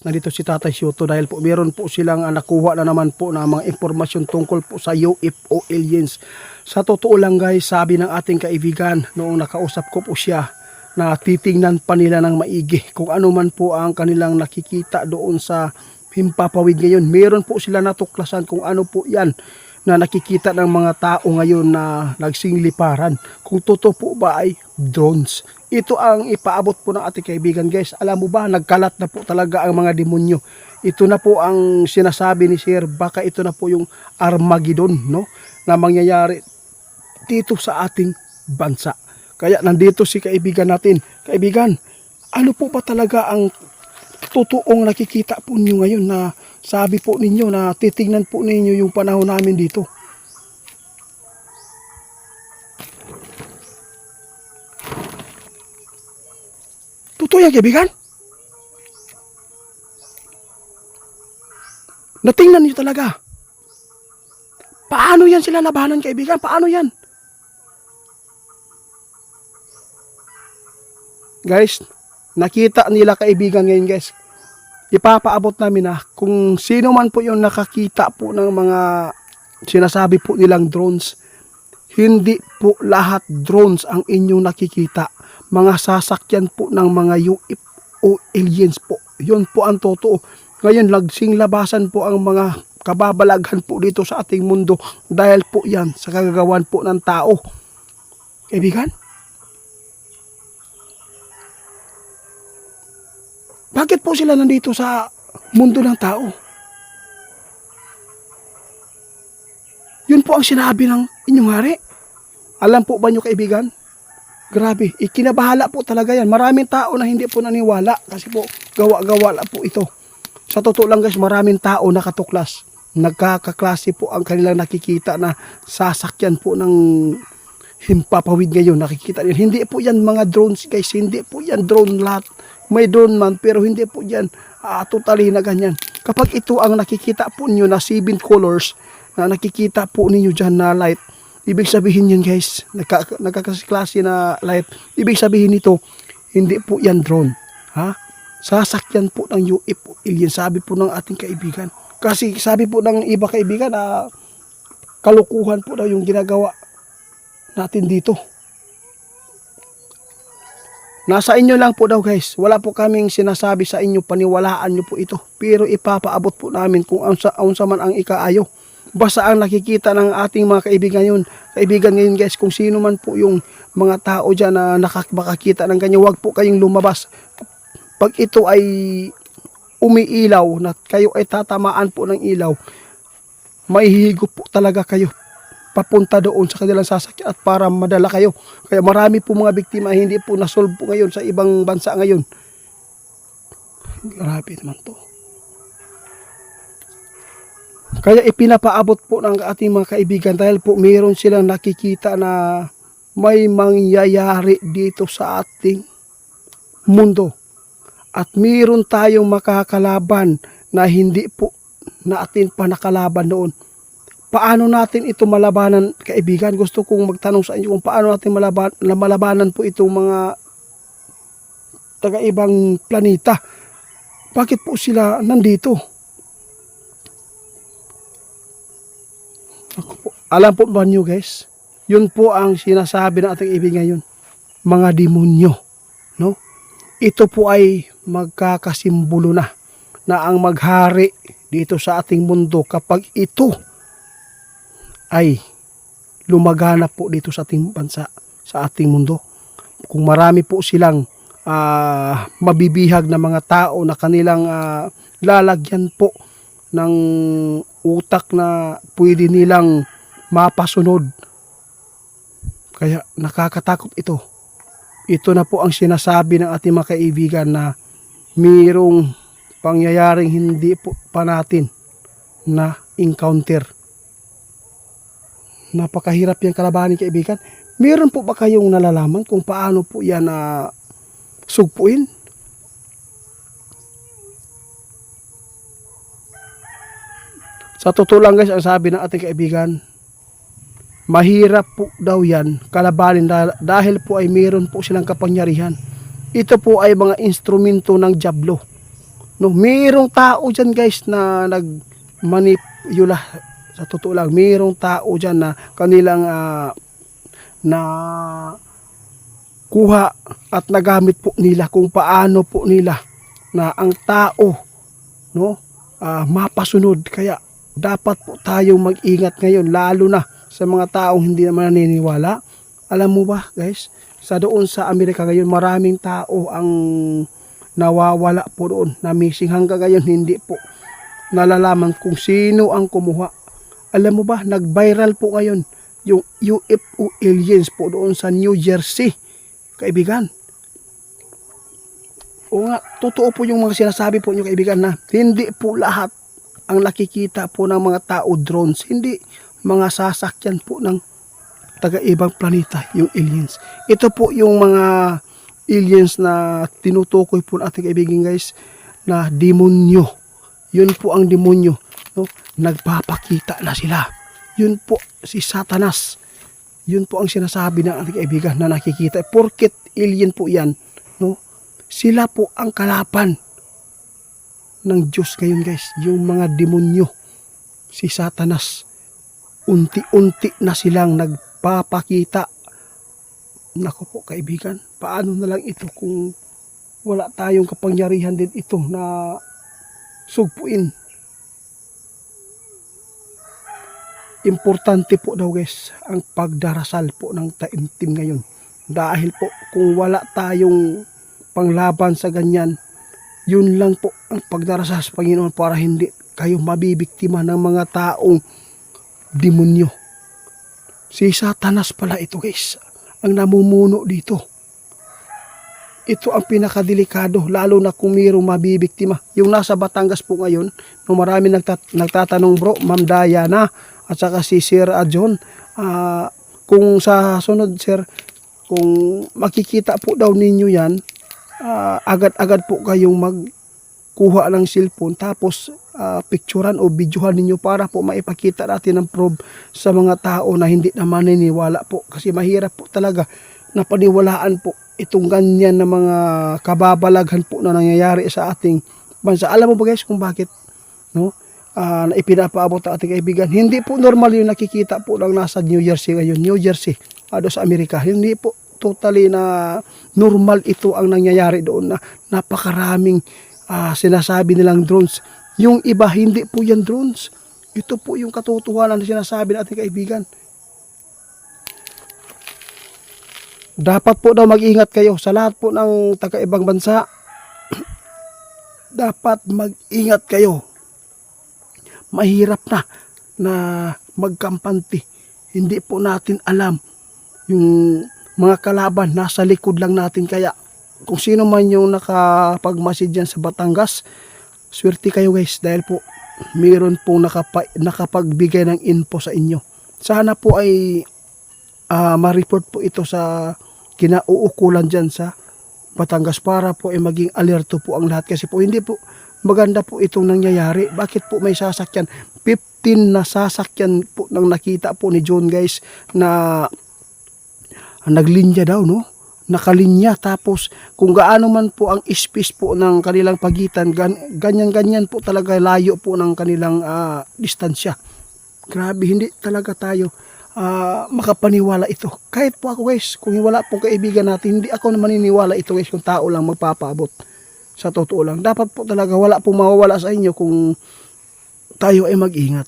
nandito si Tatay Shoto dahil po meron po silang nakuha na naman po na mga impormasyon tungkol po sa UFO aliens. Sa totoo lang guys, sabi ng ating kaibigan noong nakausap ko po siya na titingnan pa nila ng maigi kung ano man po ang kanilang nakikita doon sa Himpapawid ngayon. Meron po sila natuklasan kung ano po yan na nakikita ng mga tao ngayon na nagsingliparan. Kung totoo po ba ay drones. Ito ang ipaabot po ng ating kaibigan guys. Alam mo ba, nagkalat na po talaga ang mga demonyo. Ito na po ang sinasabi ni Sir, baka ito na po yung Armageddon, no? Na mangyayari dito sa ating bansa. Kaya nandito si kaibigan natin. Kaibigan, ano po ba talaga ang totoong nakikita po ninyo ngayon na sabi po ninyo na titingnan po ninyo yung panahon namin dito? Totoo yan, kaibigan? Natingnan niyo talaga. Paano yan sila labanan, kaibigan? Paano yan? Guys, nakita nila kaibigan ngayon guys. Ipapaabot namin na kung sino man po yung nakakita po ng mga sinasabi po nilang drones. Hindi po lahat drones ang inyong nakikita. Mga sasakyan po ng mga UFO aliens po. Yun po ang totoo. Ngayon, lagsing labasan po ang mga kababalaghan po dito sa ating mundo dahil po yan sa kagagawan po ng tao. Kaibigan? Bakit po sila nandito sa mundo ng tao? Yun po ang sinabi ng inyong hari. Alam po ba nyo kaibigan? Grabe, ikinabahala po talaga yan. Maraming tao na hindi po naniwala kasi po gawa-gawa po ito. Sa totoo lang guys, maraming tao nakatuklas. Nagkakaklase po ang kanilang nakikita na sasakyan po ng Himpapawid ngayon. Nakikita nyo. Hindi po yan mga drones guys. Hindi po yan drone lahat. May drone man pero hindi po yan totally na ganyan. Kapag ito ang nakikita po niyo na 7 colors na nakikita po ninyo dyan na light, ibig sabihin yan guys, nagkakaklase na light, ibig sabihin nito, hindi po yan drone. Ha? Sasakyan po ng UFO alien, sabi po ng ating kaibigan. Kasi sabi po ng iba kaibigan na kalukuhan po daw yung ginagawa natin dito. Nasa inyo lang po daw guys. Wala po kaming sinasabi sa inyo, paniwalaan nyo po ito. Pero ipapaabot po namin kung unsa man ang ikaayo. Basta ang nakikita ng ating mga kaibigan ngayon guys, kung sino man po yung mga tao dyan na makakita ng ganyan, huwag po kayong lumabas. Pag ito ay umiilaw, na kayo ay tatamaan po ng ilaw, maihigop po talaga kayo papunta doon sa kanilang sasakyan at para madala kayo. Kaya marami po mga biktima hindi po nasolve po ngayon sa ibang bansa ngayon. Grabe naman to. Kaya ipinapaabot po ng ating mga kaibigan dahil po mayroon silang nakikita na may mangyayari dito sa ating mundo. At mayroon tayong makakalaban na hindi po natin pa nakalaban noon. Paano natin ito malabanan, kaibigan? Gusto kong magtanong sa inyo kung paano natin malabanan po itong mga taga-ibang planeta. Bakit po sila nandito? Alam po ba nyo guys? Yun po ang sinasabi ng ating ibig ngayon. Mga demonyo. No? Ito po ay magkakasimbolo na ang maghari dito sa ating mundo kapag ito ay lumaganap po dito sa ating bansa, sa ating mundo. Kung marami po silang mabibihag na mga tao na kanilang lalagyan po ng utak na pwede nilang mapasunod. Kaya nakakatakot ito. Ito na po ang sinasabi ng ating mga kaibigan na mayroong pangyayaring hindi po pa natin na encounter. Napakahirap yung kalabanin kaibigan. Meron po ba kayong nalalaman kung paano po yan sugpuin? Sa totoo lang guys, ang sabi ng ating kaibigan, mahirap po daw yan kalabanin dahil po ay meron po silang kapangyarihan. Ito po ay mga instrumento ng dyablo. No, mayroong tao diyan guys na nagmanipula, sa totoo lang, mayroong tao diyan na kanilang na kuha at nagamit po nila kung paano po nila na ang tao, no, mapasunod. Kaya dapat po tayong mag-ingat ngayon, lalo na sa mga taong hindi naman naniniwala. Alam mo ba guys, sa doon sa Amerika ngayon, maraming tao ang nawawala po doon, na missing. Hanggang ngayon hindi po nalalaman kung sino ang kumuha. Alam mo ba, nag-viral po ngayon yung UFO aliens po doon sa New Jersey, kaibigan. O nga, totoo po yung mga sinasabi po nyo kaibigan, na hindi po lahat ang nakikita po ng mga tao drones, hindi mga sasakyan po ng taga-ibang planeta yung aliens. Ito po yung mga aliens na tinutukoy po natin kaibigan guys, na demonyo. Yun po ang demonyo, no? Nagpapakita na sila. Yun po si Satanas. Yun po ang sinasabi ng ating kaibigan na nakikita. Porket alien po yan, no? Sila po ang kalaban ng Diyos ngayon guys. Yung mga demonyo, si Satanas, unti-unti na silang nagpapakita. Naku po kaibigan, paano na lang ito kung wala tayong kapangyarihan din ito na sugpuin. Importante po daw guys ang pagdarasal po ng taimtim ngayon. Dahil po kung wala tayong panglaban sa ganyan, yun lang po ang pagdarasal sa Panginoon para hindi kayo mabibiktima ng mga taong demonyo. Si Satanas pala ito guys, ang namumuno dito. Ito ang pinakadelikado, lalo na kung mayroong mabibiktima. Yung nasa Batangas po ngayon, no, marami nagtatanong bro, Ma'am Diana, at saka si Sir John, kung sa sunod sir, kung makikita po daw ninyo yan, agad-agad po kayong magkuha ng cellphone, tapos picturean o videohan ninyo para po maipakita natin ng proof sa mga tao na hindi na maniniwala po. Kasi mahirap po talaga na paniwalaan po itong ganyan na mga kababalaghan po na nangyayari sa ating bansa. Alam mo ba guys kung bakit, no? Na ipinapaabot ang ating kaibigan. Hindi po normal yung nakikita po lang nasa New Jersey ngayon. New Jersey, sa Amerika. Hindi po totally na normal ito ang nangyayari doon, na napakaraming sinasabi nilang drones. Yung iba, hindi po yan drones. Ito po yung katotohanan na sinasabi ng ating kaibigan. Dapat po daw mag-ingat kayo sa lahat po ng taga-ibang bansa. Dapat mag-ingat kayo. Mahirap na magkampante. Hindi po natin alam yung mga kalaban nasa likod lang natin. Kaya kung sino man yung nakapag-message dyan sa Batangas, swerte kayo guys, dahil po mayroon po nakapagbigay ng info sa inyo. Sana po ay ma-report po ito sa kinauukulan dyan sa Batangas para po ay maging alerto po ang lahat. Kasi po hindi po maganda po itong nangyayari. Bakit po may sasakyan? 15 na sasakyan po nang nakita po ni John guys, na naglinya daw, no? Nakalinya. Tapos kung gaano man po ang space po ng kanilang pagitan, ganyan-ganyan po talaga layo po ng kanilang distansya. Grabe, hindi talaga tayo makapaniwala ito. Kahit po ako guys, kung wala pong kaibigan natin, hindi ako maniniwala ito guys, kung tao lang magpapaabot. Sa totoo lang, dapat po talaga wala pong mawawala sa inyo kung tayo ay mag-ingat.